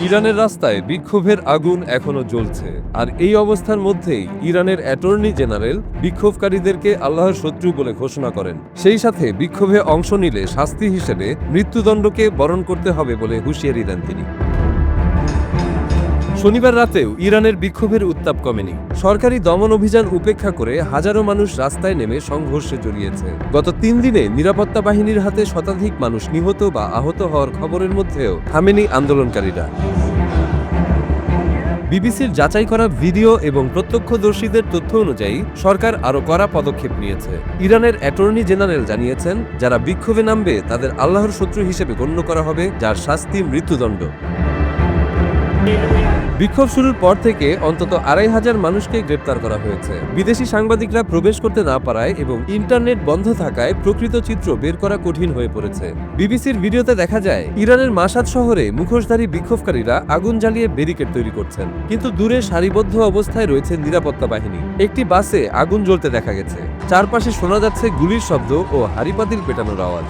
ইরানের রাস্তায় বিক্ষোভের আগুন এখনো জ্বলছে, আর এই অবস্থার মধ্যেই ইরানের অ্যাটর্নি জেনারেল বিক্ষোভকারীদেরকে আল্লাহর শত্রু বলে ঘোষণা করেন। সেই সাথে বিক্ষোভে অংশ নিলে শাস্তি হিসেবে মৃত্যুদণ্ডকে বরণ করতে হবে বলে হুঁশিয়ারি দেন তিনি। শনিবার রাতেও ইরানের বিক্ষোভের উত্তাপ কমেনি। সরকারি দমন অভিযান উপেক্ষা করে হাজারো মানুষ রাস্তায় নেমে সংঘর্ষে জড়িয়েছে। গত 3 দিনে নিরাপত্তা বাহিনীর হাতে শতাধিক মানুষ নিহত বা আহত হওয়ার খবরের মধ্যেও থামেনি আন্দোলনকারীরা। বিবিসির যাচাই করা ভিডিও এবং প্রত্যক্ষদর্শীদের তথ্য অনুযায়ী সরকার আরও কড়া পদক্ষেপ নিয়েছে। ইরানের অ্যাটর্নি জেনারেল জানিয়েছেন, যারা বিক্ষোভে নামবে তাদের আল্লাহর শত্রু হিসেবে গণ্য করা হবে, যার শাস্তি মৃত্যুদণ্ড। বিক্ষোভ শুরুর পর থেকে অন্তত 2500 মানুষকে গ্রেপ্তার করা হয়েছে। বিদেশি সাংবাদিকরা প্রবেশ করতে না পারায় এবং ইন্টারনেট বন্ধ থাকায় প্রকৃত চিত্র বের করা কঠিন হয়ে পড়েছে। বিবিসির ভিডিওতে দেখা যায়, ইরানের মাশাদ শহরে মুখোশধারী বিক্ষোভকারীরা আগুন জ্বালিয়ে ব্যারিকেড তৈরি করছেন, কিন্তু দূরে সারিবদ্ধ অবস্থায় রয়েছে নিরাপত্তা বাহিনী। একটি বাসে আগুন জ্বলতে দেখা গেছে। চারপাশে শোনা যাচ্ছে গুলির শব্দ ও হারিপাতিল পেটানোর আওয়াজ।